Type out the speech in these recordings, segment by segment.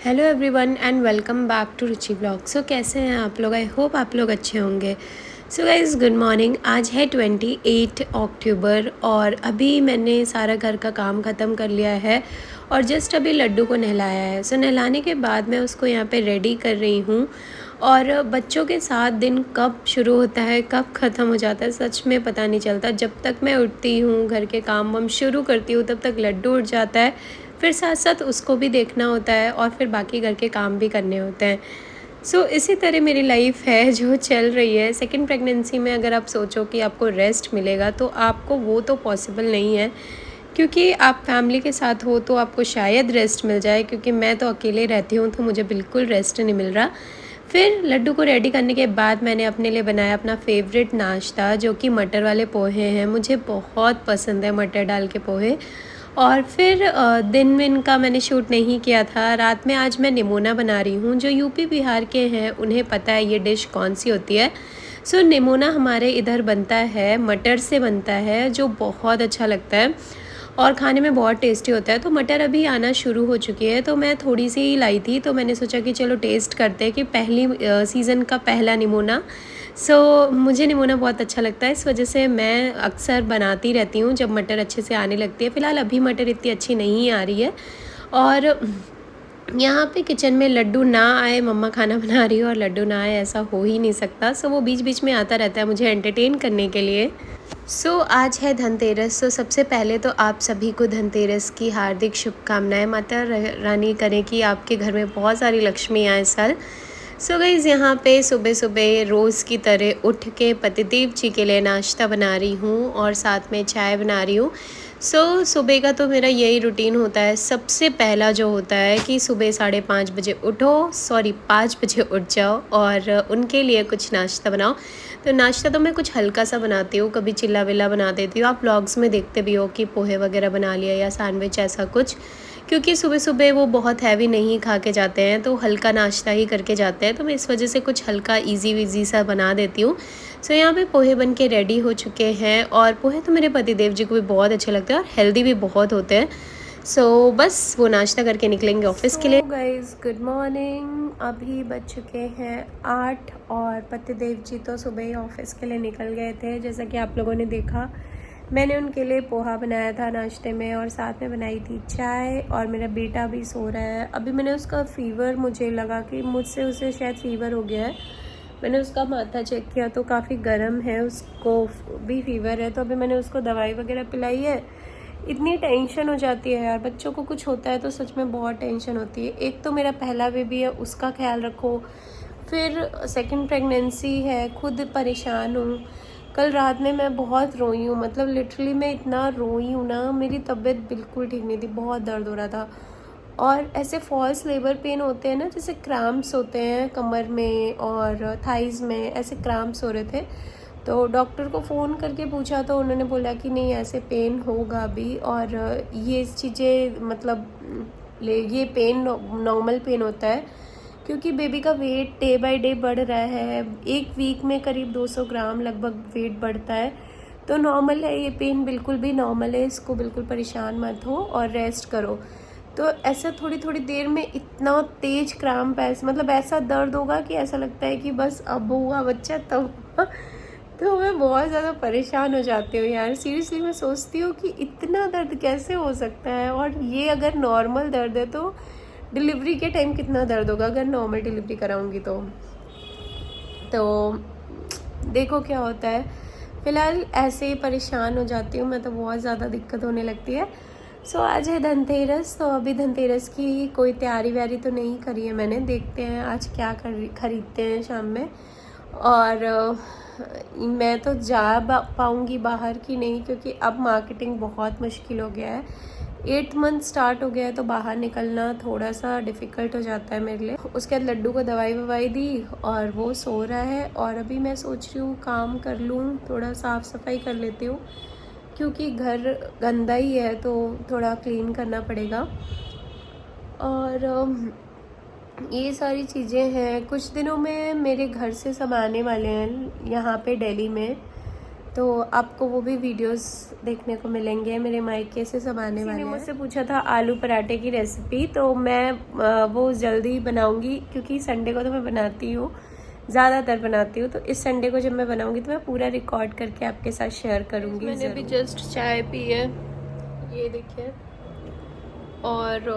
Hello everyone and welcome back to Ruchi blog. So कैसे हैं आप लोग? आई होप आप लोग अच्छे होंगे। So guys good morning. आज है 28 अक्टूबर और अभी मैंने सारा घर का काम ख़त्म कर लिया है और जस्ट अभी लड्डू को नहलाया है। सो नहलाने के बाद मैं उसको यहाँ पे रेडी कर रही हूँ और बच्चों के साथ दिन कब शुरू होता है कब ख़त्म हो जाता है सच में पता नहीं चलता। जब तक मैं उठती हूँ घर के काम वाम शुरू करती हूँ तब तक लड्डू उठ जाता है, फिर साथ साथ उसको भी देखना होता है और फिर बाकी घर के काम भी करने होते हैं। इसी तरह मेरी लाइफ है जो चल रही है। सेकंड प्रेगनेंसी में अगर आप सोचो कि आपको रेस्ट मिलेगा तो आपको वो तो पॉसिबल नहीं है, क्योंकि आप फैमिली के साथ हो तो आपको शायद रेस्ट मिल जाए, क्योंकि मैं तो अकेले रहती हूँ तो मुझे बिल्कुल रेस्ट नहीं मिल रहा। फिर लड्डू को रेडी करने के बाद मैंने अपने लिए बनाया अपना फेवरेट नाश्ता, जो कि मटर वाले पोहे हैं। मुझे बहुत पसंद है मटर डाल के पोहे। और फिर दिन विन का मैंने शूट नहीं किया था। रात में आज मैं निमोना बना रही हूँ। जो यूपी बिहार के हैं उन्हें पता है ये डिश कौन सी होती है। निमोना हमारे इधर बनता है, मटर से बनता है, जो बहुत अच्छा लगता है और खाने में बहुत टेस्टी होता है। तो मटर अभी आना शुरू हो चुकी है तो मैं थोड़ी सी ही लाई थी, तो मैंने सोचा कि चलो टेस्ट करते हैं कि पहली सीज़न का पहला निमोना। मुझे निमोना बहुत अच्छा लगता है, इस वजह से मैं अक्सर बनाती रहती हूँ जब मटर अच्छे से आने लगती है। फ़िलहाल अभी मटर इतनी अच्छी नहीं आ रही है और यहाँ पे किचन में लड्डू ना आए, मम्मा खाना बना रही हो और लड्डू ना आए, ऐसा हो ही नहीं सकता। वो बीच बीच में आता रहता है मुझे एंटरटेन करने के लिए। आज है धनतेरस। सबसे पहले तो आप सभी को धनतेरस की हार्दिक शुभकामनाएं। माता रानी करें कि आपके घर में बहुत सारी लक्ष्मी आए इस साल। गाइज़ यहाँ पे सुबह सुबह रोज़ की तरह उठ के पतिदेव जी के लिए नाश्ता बना रही हूँ और साथ में चाय बना रही हूँ। सुबह का तो मेरा यही रूटीन होता है। सबसे पहला जो होता है कि सुबह 5:30 बजे उठो, 5 बजे उठ जाओ और उनके लिए कुछ नाश्ता बनाओ। तो नाश्ता तो मैं कुछ हल्का सा बनाती हूँ, कभी चिल्ला विल्ला बना देती हूँ। आप व्लॉग्स में देखते भी हो कि पोहे वगैरह बना लिया या सैंडविच ऐसा कुछ, क्योंकि सुबह सुबह वो बहुत हैवी नहीं खा के जाते हैं तो हल्का नाश्ता ही करके जाते हैं। तो मैं इस वजह से कुछ हल्का इजी विजी सा बना देती हूँ। यहाँ पे पोहे बन के रेडी हो चुके हैं और पोहे तो मेरे पतिदेव जी को भी बहुत अच्छे लगते हैं और हेल्दी भी बहुत होते हैं। बस वो नाश्ता करके निकलेंगे ऑफिस के लिए। Guys good morning. अभी बज चुके हैं 8 और पतिदेव जी तो सुबह ही ऑफिस के लिए निकल गए थे। जैसा कि आप लोगों ने देखा, मैंने उनके लिए पोहा बनाया था नाश्ते में और साथ में बनाई थी चाय। और मेरा बेटा भी सो रहा है। अभी मैंने उसका फ़ीवर, मुझे लगा कि मुझसे उसे शायद फ़ीवर हो गया है। मैंने उसका माथा चेक किया तो काफ़ी गर्म है, उसको भी फ़ीवर है। तो अभी मैंने उसको दवाई वगैरह पिलाई है। इतनी टेंशन हो जाती है यार, बच्चों को कुछ होता है तो सच में बहुत टेंशन होती है। एक तो मेरा पहला बेबी है, उसका ख्याल रखो, फिर सेकंड प्रेगनेंसी है, खुद परेशान हूँ। कल रात में मैं बहुत रोई हूँ, मतलब लिटरली मैं इतना रोई हूँ ना, मेरी तबीयत बिल्कुल ठीक नहीं थी, बहुत दर्द हो रहा था। और ऐसे फॉल्स लेबर पेन होते हैं ना, जैसे क्रैम्प्स होते हैं कमर में और थाइज़ में, ऐसे क्रैम्प्स हो रहे थे। तो डॉक्टर को फ़ोन करके पूछा तो उन्होंने बोला कि नहीं ऐसे पेन होगा भी, और ये चीज़ें मतलब ये पेन नॉर्मल पेन होता है, क्योंकि बेबी का वेट डे बाय डे बढ़ रहा है। एक वीक में करीब 200 ग्राम लगभग वेट बढ़ता है। तो नॉर्मल है, ये पेन बिल्कुल भी नॉर्मल है, इसको बिल्कुल परेशान मत हो और रेस्ट करो। तो ऐसा थोड़ी थोड़ी देर में इतना तेज क्रैम्प है, मतलब ऐसा दर्द होगा कि ऐसा लगता है कि बस अब हुआ बच्चा तब। तो मैं बहुत ज़्यादा परेशान हो जाती हूँ यार, सीरियसली मैं सोचती हूँ कि इतना दर्द कैसे हो सकता है। और ये अगर नॉर्मल दर्द है तो डिलीवरी के टाइम कितना दर्द होगा अगर नॉर्मल डिलीवरी कराऊंगी तो देखो क्या होता है। फ़िलहाल ऐसे ही परेशान हो जाती हूँ मैं, तो बहुत ज़्यादा दिक्कत होने लगती है। आज है धनतेरस, तो अभी धनतेरस की कोई तैयारी व्यारी तो नहीं करी है मैंने। देखते हैं आज क्या खरीदते हैं शाम में। और मैं तो जा पाऊँगी बाहर की नहीं, क्योंकि अब मार्केटिंग बहुत मुश्किल हो गया है। 8 मंथ स्टार्ट हो गया है तो बाहर निकलना थोड़ा सा डिफ़िकल्ट हो जाता है मेरे लिए। उसके बाद लड्डू को दवाई ववाई दी और वो सो रहा है। और अभी मैं सोच रही हूँ काम कर लूँ, थोड़ा साफ़ सफाई कर लेती हूँ, क्योंकि घर गंदा ही है तो थोड़ा क्लीन करना पड़ेगा। और ये सारी चीज़ें हैं। कुछ दिनों में मेरे घर से सब आने वाले हैं यहाँ पे दिल्ली में, तो आपको वो भी वीडियोस देखने को मिलेंगे। मेरे मायके से सब आने वाले हैं। मुझसे पूछा था आलू पराठे की रेसिपी, तो मैं वो जल्दी बनाऊंगी क्योंकि संडे को तो मैं बनाती हूँ, ज़्यादातर बनाती हूँ। तो इस संडे को जब मैं बनाऊंगी तो मैं पूरा रिकॉर्ड करके आपके साथ शेयर करूँगी। मैंने भी जस्ट चाय पी है, ये देखिए। और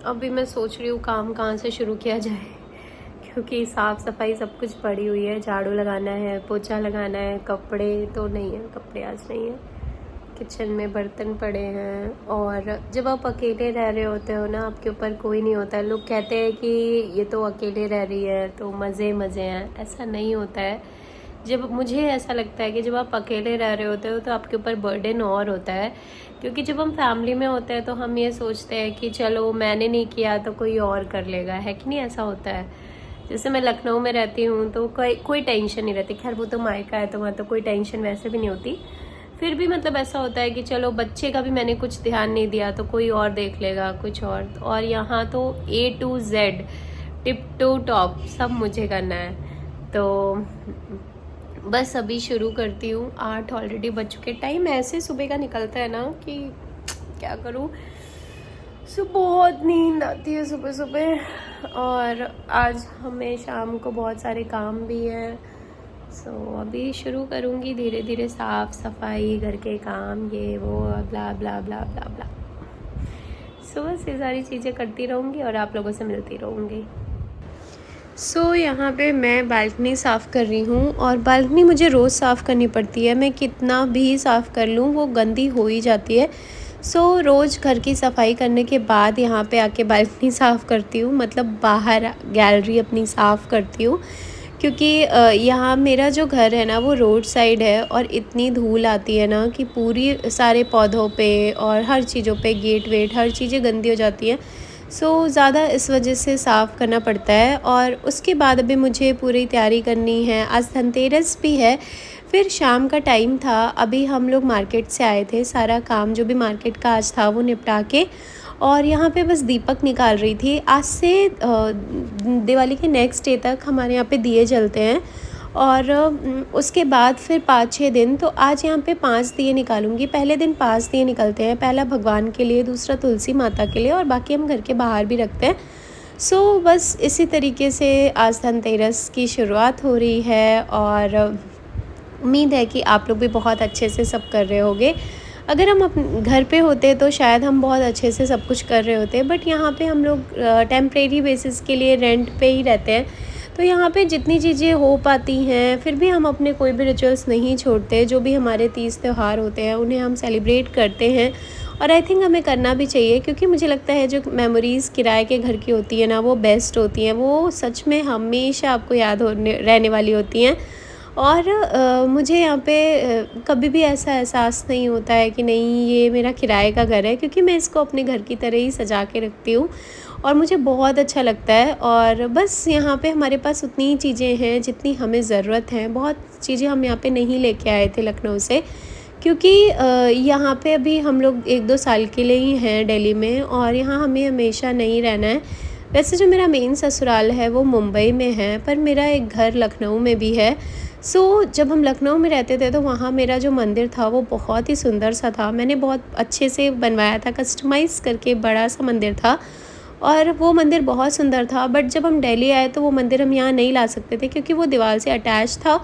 अभी मैं सोच रही हूँ काम कहाँ से शुरू किया जाए, क्योंकि साफ़ सफाई सब कुछ पड़ी हुई है। झाड़ू लगाना है, पोछा लगाना है, कपड़े तो नहीं है, कपड़े आज नहीं है। किचन में बर्तन पड़े हैं। और जब आप अकेले रह रहे होते हो ना, आपके ऊपर कोई नहीं होता है। लोग कहते हैं कि ये तो अकेले रह रही है तो मज़े मज़े हैं, ऐसा नहीं होता है। जब मुझे ऐसा लगता है कि जब आप अकेले रह रहे होते हो तो आपके ऊपर बर्डन और होता है, क्योंकि जब हम फैमिली में होते हैं तो हम ये सोचते हैं कि चलो मैंने नहीं किया तो कोई और कर लेगा, है कि नहीं, ऐसा होता है। जैसे मैं लखनऊ में रहती हूँ तो कोई टेंशन नहीं रहती। खैर वो तो मायका है तो वहाँ तो कोई टेंशन वैसे भी नहीं होती। फिर भी मतलब ऐसा होता है कि चलो बच्चे का भी मैंने कुछ ध्यान नहीं दिया तो कोई और देख लेगा कुछ और यहाँ तो A to Z tip to top सब मुझे करना है। तो बस अभी शुरू करती हूँ। 8 ऑलरेडी बज चुके। टाइम ऐसे सुबह का निकलता है ना कि क्या करूँ, सुबह बहुत नींद आती है सुबह सुबह। और आज हमें शाम को बहुत सारे काम भी हैं। अभी शुरू करूँगी धीरे धीरे, साफ़ सफाई, घर के काम, ये वो ब्ला ब्ला ब्ला ब्ला ब्ला। बस ये सारी चीज़ें करती रहूँगी और आप लोगों से मिलती रहूँगी। यहाँ पे मैं बालकनी साफ़ कर रही हूँ, और बालकनी मुझे रोज़ साफ़ करनी पड़ती है। मैं कितना भी साफ़ कर लूँ वो गंदी हो ही जाती है। रोज़ घर की सफाई करने के बाद यहाँ पे आके बालकनी साफ़ करती हूँ, मतलब बाहर गैलरी अपनी साफ़ करती हूँ, क्योंकि यहाँ मेरा जो घर है ना वो रोड साइड है और इतनी धूल आती है ना कि पूरी सारे पौधों पे और हर चीज़ों पे, गेट वेट हर चीज़ें गंदी हो जाती हैं। ज़्यादा इस वजह से साफ़ करना पड़ता है। और उसके बाद अभी मुझे पूरी तैयारी करनी है। आज धनतेरस भी है, फिर शाम का टाइम था। अभी हम लोग मार्केट से आए थे, सारा काम जो भी मार्केट का आज था वो निपटा के, और यहाँ पे बस दीपक निकाल रही थी। आज से दिवाली के नेक्स्ट डे तक हमारे यहाँ पे दिए जलते हैं, और उसके बाद फिर 5-6 दिन। तो आज यहाँ पे 5 दिए निकालूंगी। पहले दिन 5 दिए निकलते हैं, पहला भगवान के लिए, दूसरा तुलसी माता के लिए, और बाकी हम घर के बाहर भी रखते हैं। बस इसी तरीके से आज धनतेरस की शुरुआत हो रही है, और उम्मीद है कि आप लोग भी बहुत अच्छे से सब कर रहे होंगे। अगर हम अपने घर पे होते तो शायद हम बहुत अच्छे से सब कुछ कर रहे होते, बट यहाँ पे हम लोग टेम्परेरी बेसिस के लिए रेंट पे ही रहते हैं। तो यहाँ पे जितनी चीज़ें हो पाती हैं, फिर भी हम अपने कोई भी रिचुअल्स नहीं छोड़ते। जो भी हमारे तीज त्यौहार होते हैं उन्हें हम सेलिब्रेट करते हैं, और आई थिंक हमें करना भी चाहिए, क्योंकि मुझे लगता है जो मेमोरीज़ किराए के घर की होती है ना वो बेस्ट होती हैं। वो सच में हमेशा आपको याद रहने वाली होती हैं। और मुझे यहाँ पे कभी भी ऐसा एहसास नहीं होता है कि नहीं ये मेरा किराए का घर है, क्योंकि मैं इसको अपने घर की तरह ही सजा के रखती हूँ और मुझे बहुत अच्छा लगता है। और बस यहाँ पे हमारे पास उतनी ही चीज़ें हैं जितनी हमें ज़रूरत है। बहुत चीज़ें हम यहाँ पे नहीं लेके आए थे लखनऊ से, क्योंकि यहाँ पे अभी हम लोग 1-2 साल के लिए ही हैं दिल्ली में, और यहाँ हमें हमेशा नहीं रहना है। वैसे जो मेरा मेन ससुराल है वो मुंबई में है, पर मेरा एक घर लखनऊ में भी है। जब हम लखनऊ में रहते थे तो वहाँ मेरा जो मंदिर था वो बहुत ही सुंदर सा था। मैंने बहुत अच्छे से बनवाया था, कस्टमाइज़ करके बड़ा सा मंदिर था, और वो मंदिर बहुत सुंदर था। बट जब हम दिल्ली आए तो वो मंदिर हम यहाँ नहीं ला सकते थे, क्योंकि वो दीवार से अटैच था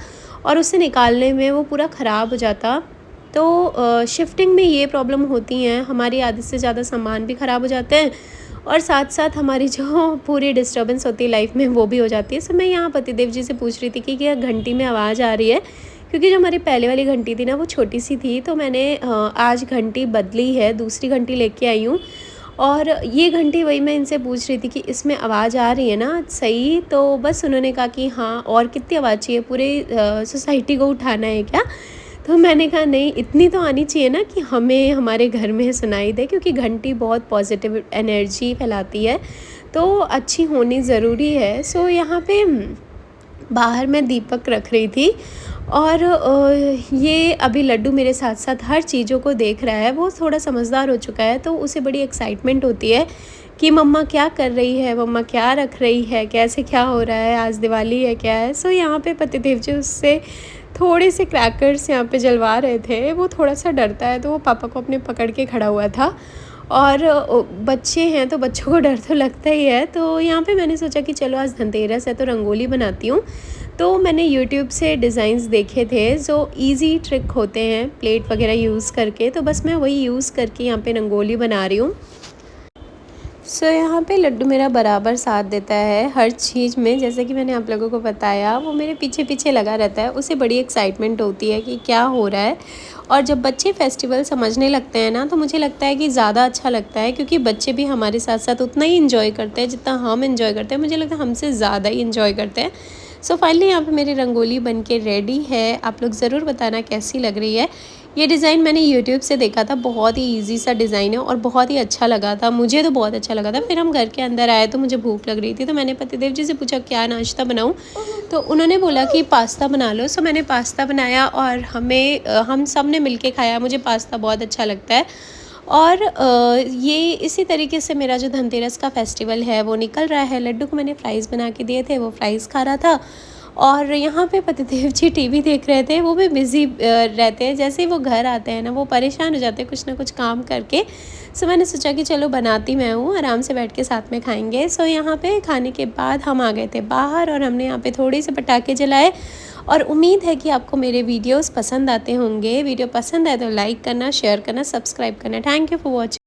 और उसे निकालने में वो पूरा ख़राब हो जाता। तो शिफ्टिंग में ये प्रॉब्लम होती हैं, हमारी आदत से ज़्यादा सामान भी ख़राब हो जाते हैं, और साथ साथ हमारी जो पूरी डिस्टर्बेंस होती है लाइफ में वो भी हो जाती है। मैं यहाँ पतिदेव जी से पूछ रही थी कि क्या घंटी में आवाज़ आ रही है, क्योंकि जो हमारी पहले वाली घंटी थी ना वो छोटी सी थी। तो मैंने आज घंटी बदली है, दूसरी घंटी लेके आई हूँ, और ये घंटी वही मैं इनसे पूछ रही थी कि इसमें आवाज़ आ रही है ना सही। तो बस उन्होंने कहा कि हाँ, और कितनी आवाज़ चाहिए, पूरे सोसाइटी को उठाना है क्या? तो मैंने कहा नहीं, इतनी तो आनी चाहिए ना कि हमें हमारे घर में सुनाई दे, क्योंकि घंटी बहुत पॉजिटिव एनर्जी फैलाती है, तो अच्छी होनी ज़रूरी है। यहाँ पे बाहर मैं दीपक रख रही थी, और ये अभी लड्डू मेरे साथ साथ हर चीज़ों को देख रहा है। वो थोड़ा समझदार हो चुका है, तो उसे बड़ी एक्साइटमेंट होती है कि मम्मा क्या कर रही है, मम्मा क्या रख रही है, कैसे क्या हो रहा है, आज दिवाली है क्या है। यहाँ पे पतिदेव जी उससे थोड़े से क्रैकर्स यहाँ पे जलवा रहे थे। वो थोड़ा सा डरता है तो वो पापा को अपने पकड़ के खड़ा हुआ था। और बच्चे हैं तो बच्चों को डर तो लगता ही है। तो यहाँ पे मैंने सोचा कि चलो आज धनतेरस है तो रंगोली बनाती हूँ। तो मैंने यूट्यूब से डिज़ाइंस देखे थे जो इजी ट्रिक होते हैं प्लेट वगैरह यूज़ करके, तो बस मैं वही यूज़ करके यहाँ पे रंगोली बना रही हूँ। सो यहाँ पे लड्डू मेरा बराबर साथ देता है हर चीज़ में। जैसे कि मैंने आप लोगों को बताया, वो मेरे पीछे पीछे लगा रहता है। उसे बड़ी एक्साइटमेंट होती है कि क्या हो रहा है। और जब बच्चे फेस्टिवल समझने लगते हैं ना, तो मुझे लगता है कि ज़्यादा अच्छा लगता है, क्योंकि बच्चे भी हमारे साथ साथ उतना ही इंजॉय करते हैं जितना हम इंजॉय करते हैं। मुझे लगता है हमसे ज़्यादा ही इंजॉय करते हैं। सो फाइनली यहाँ पे मेरी रंगोली बन के रेडी है। आप लोग ज़रूर बताना कैसी लग रही है। ये डिज़ाइन मैंने यूट्यूब से देखा था, बहुत ही इजी सा डिज़ाइन है और बहुत ही अच्छा लगा था। मुझे तो बहुत अच्छा लगा था। फिर हम घर के अंदर आए तो मुझे भूख लग रही थी, तो मैंने पतिदेव जी से पूछा क्या नाश्ता बनाऊं, तो उन्होंने बोला कि पास्ता बना लो। सो मैंने पास्ता बनाया और हम सब ने मिल के खाया। मुझे पास्ता बहुत अच्छा लगता है। और ये इसी तरीके से मेरा जो धनतेरस का फेस्टिवल है वो निकल रहा है। लड्डू को मैंने फ्राइज़ बना के दिए थे, वो फ्राइज़ खा रहा था। और यहाँ पे पतिदेव जी टीवी देख रहे थे। वो भी बिज़ी रहते हैं। जैसे ही वो घर आते हैं ना, वो परेशान हो जाते हैं कुछ ना कुछ काम करके। सो मैंने सोचा कि चलो बनाती मैं हूँ, आराम से बैठ के साथ में खाएंगे। सो यहाँ पे खाने के बाद हम आ गए थे बाहर और हमने यहाँ पे थोड़े से पटाखे जलाए। और उम्मीद है कि आपको मेरे वीडियोस पसंद आते होंगे। वीडियो पसंद आए तो लाइक करना, शेयर करना, सब्सक्राइब करना। Thank you for watching.